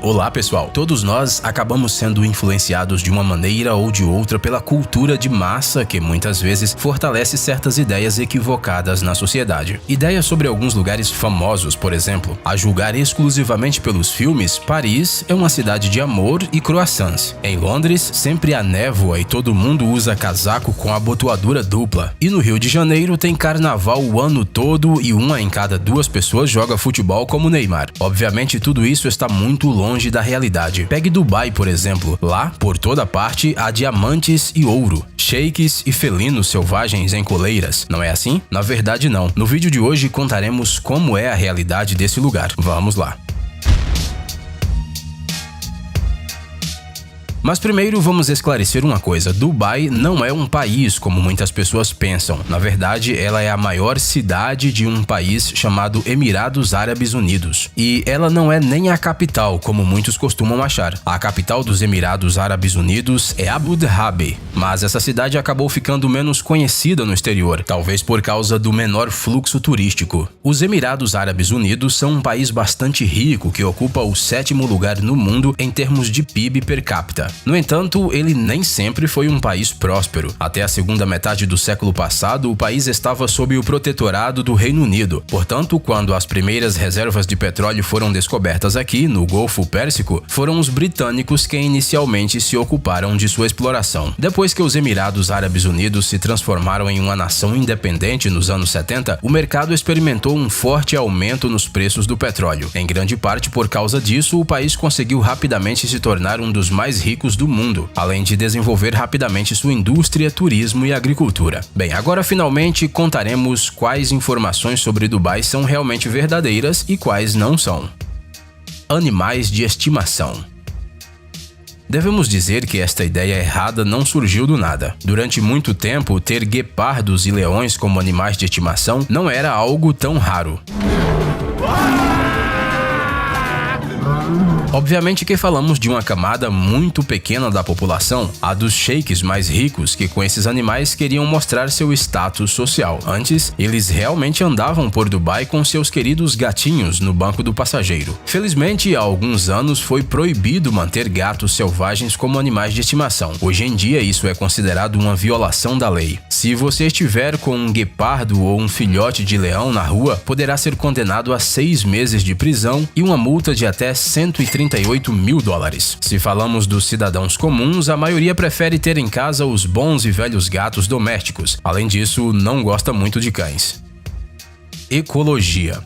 Olá pessoal, todos nós acabamos sendo influenciados de uma maneira ou de outra pela cultura de massa que muitas vezes fortalece certas ideias equivocadas na sociedade. Ideias sobre alguns lugares famosos, por exemplo. A julgar exclusivamente pelos filmes, Paris é uma cidade de amor e croissants. Em Londres, sempre há névoa e todo mundo usa casaco com abotoadura dupla. E no Rio de Janeiro tem carnaval o ano todo e uma em cada duas pessoas joga futebol como Neymar. Obviamente tudo isso está muito longe da realidade. Pegue Dubai, por exemplo. Lá, por toda parte, há diamantes e ouro, sheiks e felinos selvagens em coleiras. Não é assim? Na verdade, não. No vídeo de hoje contaremos como é a realidade desse lugar. Vamos lá. Mas primeiro vamos esclarecer uma coisa, Dubai não é um país como muitas pessoas pensam. Na verdade, ela é a maior cidade de um país chamado Emirados Árabes Unidos. E ela não é nem a capital, como muitos costumam achar. A capital dos Emirados Árabes Unidos é Abu Dhabi, mas essa cidade acabou ficando menos conhecida no exterior, talvez por causa do menor fluxo turístico. Os Emirados Árabes Unidos são um país bastante rico que ocupa o 7º lugar no mundo em termos de PIB per capita. No entanto, ele nem sempre foi um país próspero. Até a segunda metade do século passado, o país estava sob o protetorado do Reino Unido. Portanto, quando as primeiras reservas de petróleo foram descobertas aqui, no Golfo Pérsico, foram os britânicos quem inicialmente se ocuparam de sua exploração. Depois que os Emirados Árabes Unidos se transformaram em uma nação independente nos anos 70, o mercado experimentou um forte aumento nos preços do petróleo. Em grande parte por causa disso, o país conseguiu rapidamente se tornar um dos mais ricos do mundo, além de desenvolver rapidamente sua indústria, turismo e agricultura. Bem, agora finalmente contaremos quais informações sobre Dubai são realmente verdadeiras e quais não são. Animais de estimação. Devemos dizer que esta ideia errada não surgiu do nada. Durante muito tempo, ter guepardos e leões como animais de estimação não era algo tão raro. Obviamente que falamos de uma camada muito pequena da população, a dos sheiks mais ricos que com esses animais queriam mostrar seu status social. Antes, eles realmente andavam por Dubai com seus queridos gatinhos no banco do passageiro. Felizmente, há alguns anos foi proibido manter gatos selvagens como animais de estimação. Hoje em dia, isso é considerado uma violação da lei. Se você estiver com um guepardo ou um filhote de leão na rua, poderá ser condenado a 6 meses de prisão e uma multa de até $138 mil. Se falamos dos cidadãos comuns, a maioria prefere ter em casa os bons e velhos gatos domésticos. Além disso, não gosta muito de cães. Ecologia.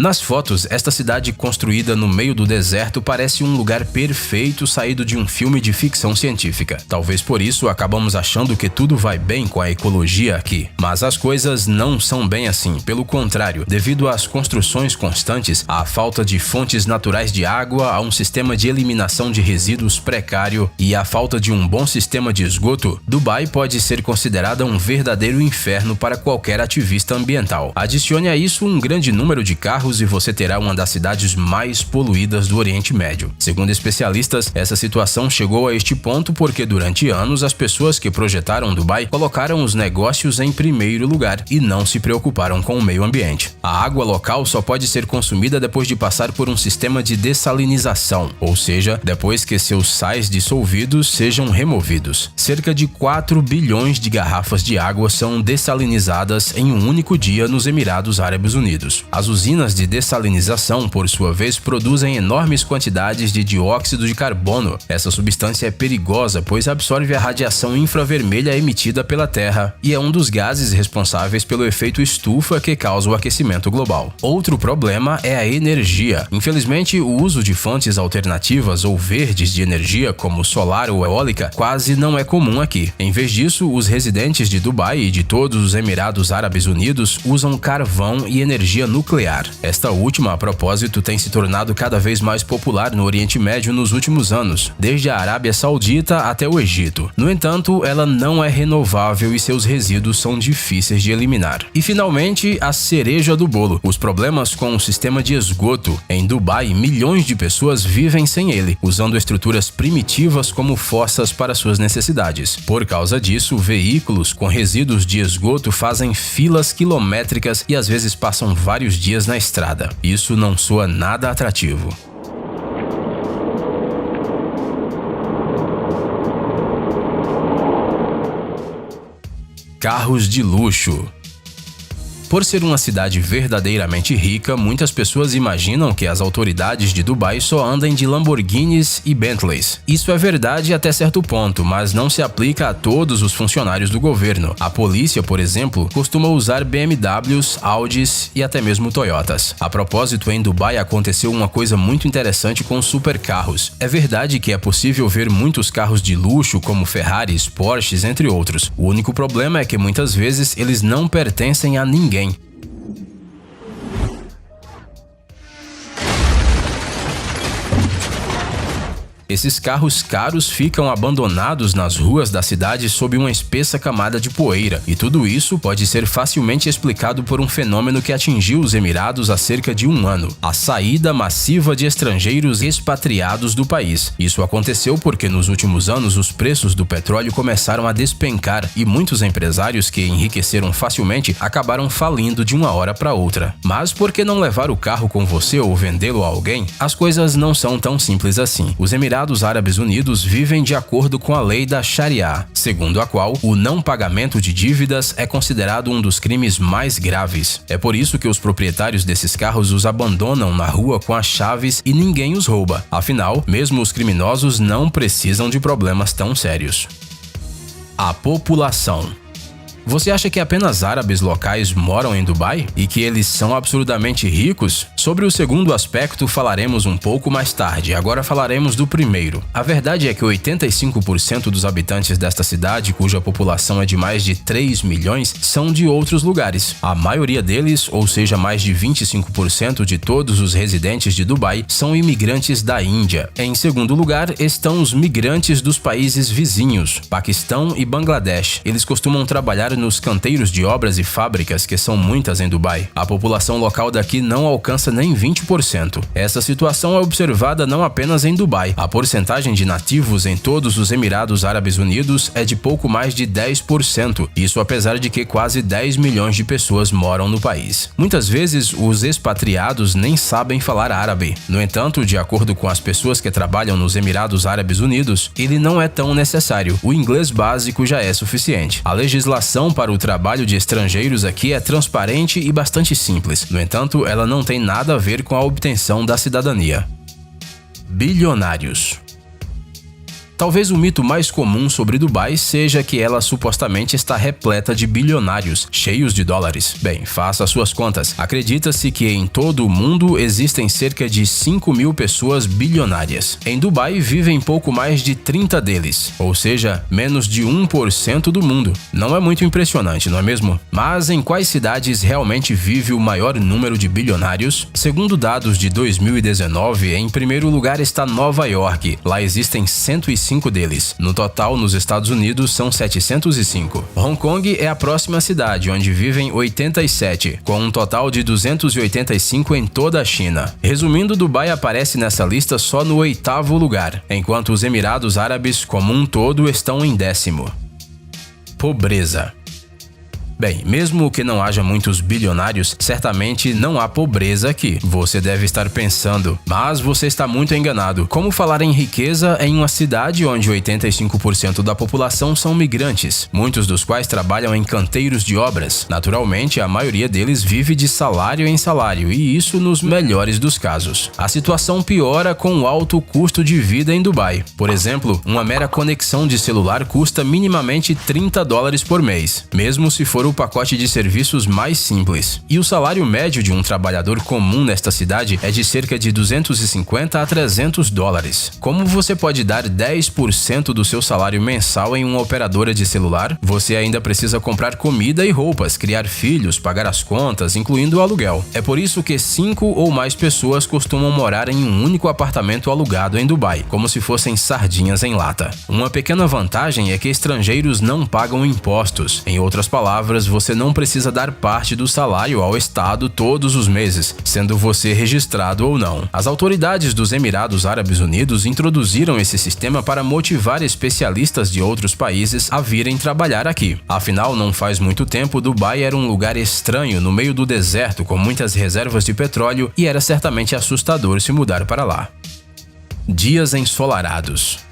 Nas fotos, esta cidade construída no meio do deserto parece um lugar perfeito saído de um filme de ficção científica. Talvez por isso acabamos achando que tudo vai bem com a ecologia aqui. Mas as coisas não são bem assim. Pelo contrário, devido às construções constantes, à falta de fontes naturais de água, a um sistema de eliminação de resíduos precário e à falta de um bom sistema de esgoto, Dubai pode ser considerada um verdadeiro inferno para qualquer ativista ambiental. Adicione a isso um grande número de carros e você terá uma das cidades mais poluídas do Oriente Médio. Segundo especialistas, essa situação chegou a este ponto porque durante anos as pessoas que projetaram Dubai colocaram os negócios em primeiro lugar e não se preocuparam com o meio ambiente. A água local só pode ser consumida depois de passar por um sistema de dessalinização, ou seja, depois que seus sais dissolvidos sejam removidos. Cerca de 4 bilhões de garrafas de água são dessalinizadas em um único dia nos Emirados Árabes Unidos. As usinas de dessalinização, por sua vez, produzem enormes quantidades de dióxido de carbono. Essa substância é perigosa, pois absorve a radiação infravermelha emitida pela Terra e é um dos gases responsáveis pelo efeito estufa que causa o aquecimento global. Outro problema é a energia. Infelizmente, o uso de fontes alternativas ou verdes de energia, como solar ou eólica, quase não é comum aqui. Em vez disso, os residentes de Dubai e de todos os Emirados Árabes Unidos usam carvão e energia nuclear. Esta última, a propósito, tem se tornado cada vez mais popular no Oriente Médio nos últimos anos, desde a Arábia Saudita até o Egito. No entanto, ela não é renovável e seus resíduos são difíceis de eliminar. E finalmente, a cereja do bolo, os problemas com o sistema de esgoto. Em Dubai, milhões de pessoas vivem sem ele, usando estruturas primitivas como fossas para suas necessidades. Por causa disso, veículos com resíduos de esgoto fazem filas quilométricas e às vezes passam vários dias na estrada. Isso não soa nada atrativo. Carros de luxo. Por ser uma cidade verdadeiramente rica, muitas pessoas imaginam que as autoridades de Dubai só andem de Lamborghinis e Bentleys. Isso é verdade até certo ponto, mas não se aplica a todos os funcionários do governo. A polícia, por exemplo, costuma usar BMWs, Audis e até mesmo Toyotas. A propósito, em Dubai aconteceu uma coisa muito interessante com os supercarros. É verdade que é possível ver muitos carros de luxo, como Ferraris, Porsches, entre outros. O único problema é que muitas vezes eles não pertencem a ninguém. Esses carros caros ficam abandonados nas ruas da cidade sob uma espessa camada de poeira, e tudo isso pode ser facilmente explicado por um fenômeno que atingiu os Emirados há cerca de um ano: a saída massiva de estrangeiros expatriados do país. Isso aconteceu porque nos últimos anos os preços do petróleo começaram a despencar e muitos empresários que enriqueceram facilmente acabaram falindo de uma hora para outra. Mas por que não levar o carro com você ou vendê-lo a alguém? As coisas não são tão simples assim. Os Emirados Árabes Unidos vivem de acordo com a lei da Sharia, segundo a qual o não pagamento de dívidas é considerado um dos crimes mais graves. É por isso que os proprietários desses carros os abandonam na rua com as chaves e ninguém os rouba. Afinal, mesmo os criminosos não precisam de problemas tão sérios. A população. Você acha que apenas árabes locais moram em Dubai e que eles são absurdamente ricos? Sobre o segundo aspecto falaremos um pouco mais tarde, agora falaremos do primeiro. A verdade é que 85% dos habitantes desta cidade, cuja população é de mais de 3 milhões, são de outros lugares. A maioria deles, ou seja, mais de 25% de todos os residentes de Dubai, são imigrantes da Índia. Em segundo lugar estão os migrantes dos países vizinhos, Paquistão e Bangladesh. Eles costumam trabalhar nos canteiros de obras e fábricas, que são muitas em Dubai. A população local daqui não alcança nem 20%. Essa situação é observada não apenas em Dubai. A porcentagem de nativos em todos os Emirados Árabes Unidos é de pouco mais de 10%. Isso apesar de que quase 10 milhões de pessoas moram no país. Muitas vezes, os expatriados nem sabem falar árabe. No entanto, de acordo com as pessoas que trabalham nos Emirados Árabes Unidos, ele não é tão necessário. O inglês básico já é suficiente. A legislação para o trabalho de estrangeiros aqui é transparente e bastante simples. No entanto, ela não tem nada a ver com a obtenção da cidadania. Bilionários. Talvez o mito mais comum sobre Dubai seja que ela supostamente está repleta de bilionários, cheios de dólares. Bem, faça suas contas. Acredita-se que em todo o mundo existem cerca de 5 mil pessoas bilionárias. Em Dubai vivem pouco mais de 30 deles, ou seja, menos de 1% do mundo. Não é muito impressionante, não é mesmo? Mas em quais cidades realmente vive o maior número de bilionários? Segundo dados de 2019, em primeiro lugar está Nova York. Lá existem 105 deles. No total, nos Estados Unidos, são 705. Hong Kong é a próxima cidade, onde vivem 87, com um total de 285 em toda a China. Resumindo, Dubai aparece nessa lista só no 8º lugar, enquanto os Emirados Árabes, como um todo, estão em 10º. Pobreza. Bem, mesmo que não haja muitos bilionários, certamente não há pobreza aqui. Você deve estar pensando, mas você está muito enganado. Como falar em riqueza em uma cidade onde 85% da população são migrantes, muitos dos quais trabalham em canteiros de obras? Naturalmente, a maioria deles vive de salário em salário, e isso nos melhores dos casos. A situação piora com o alto custo de vida em Dubai. Por exemplo, uma mera conexão de celular custa minimamente $30 por mês, mesmo se for o pacote de serviços mais simples. E o salário médio de um trabalhador comum nesta cidade é de cerca de $250 a $300. Como você pode dar 10% do seu salário mensal em uma operadora de celular? Você ainda precisa comprar comida e roupas, criar filhos, pagar as contas, incluindo o aluguel. É por isso que 5 ou mais pessoas costumam morar em um único apartamento alugado em Dubai, como se fossem sardinhas em lata. Uma pequena vantagem é que estrangeiros não pagam impostos. Em outras palavras, você não precisa dar parte do salário ao Estado todos os meses, sendo você registrado ou não. As autoridades dos Emirados Árabes Unidos introduziram esse sistema para motivar especialistas de outros países a virem trabalhar aqui. Afinal, não faz muito tempo, Dubai era um lugar estranho no meio do deserto com muitas reservas de petróleo e era certamente assustador se mudar para lá. Dias ensolarados.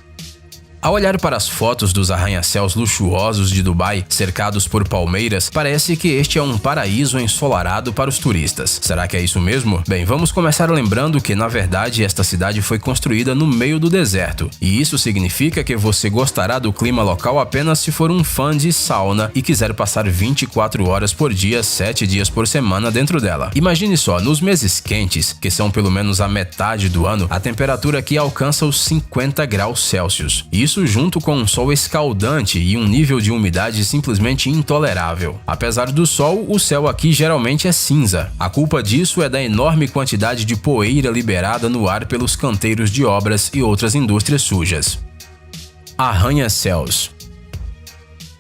Ao olhar para as fotos dos arranha-céus luxuosos de Dubai, cercados por palmeiras, parece que este é um paraíso ensolarado para os turistas. Será que é isso mesmo? Bem, vamos começar lembrando que, na verdade, esta cidade foi construída no meio do deserto, e isso significa que você gostará do clima local apenas se for um fã de sauna e quiser passar 24 horas por dia, 7 dias por semana dentro dela. Imagine só, nos meses quentes, que são pelo menos a metade do ano, a temperatura aqui alcança os 50 graus Celsius. Isso junto com um sol escaldante e um nível de umidade simplesmente intolerável. Apesar do sol, o céu aqui geralmente é cinza. A culpa disso é da enorme quantidade de poeira liberada no ar pelos canteiros de obras e outras indústrias sujas. Arranha-céus.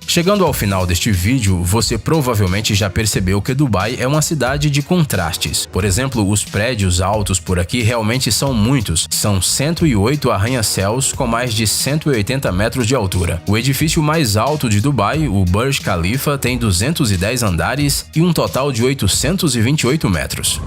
Chegando ao final deste vídeo, você provavelmente já percebeu que Dubai é uma cidade de contrastes. Por exemplo, os prédios altos por aqui realmente são muitos. São 108 arranha-céus com mais de 180 metros de altura. O edifício mais alto de Dubai, o Burj Khalifa, tem 210 andares e um total de 828 metros.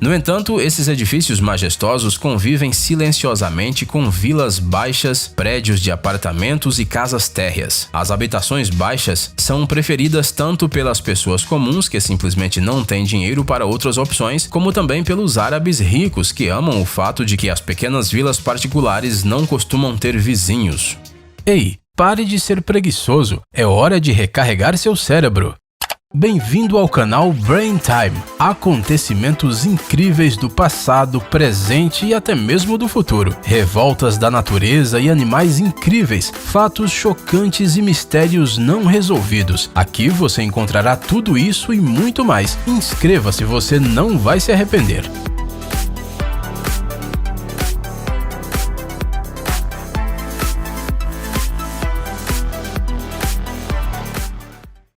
No entanto, esses edifícios majestosos convivem silenciosamente com vilas baixas, prédios de apartamentos e casas térreas. As habitações baixas são preferidas tanto pelas pessoas comuns que simplesmente não têm dinheiro para outras opções, como também pelos árabes ricos que amam o fato de que as pequenas vilas particulares não costumam ter vizinhos. Ei, pare de ser preguiçoso, é hora de recarregar seu cérebro. Bem-vindo ao canal Brain Time. Acontecimentos incríveis do passado, presente e até mesmo do futuro. Revoltas da natureza e animais incríveis, fatos chocantes e mistérios não resolvidos. Aqui você encontrará tudo isso e muito mais. Inscreva-se, você não vai se arrepender.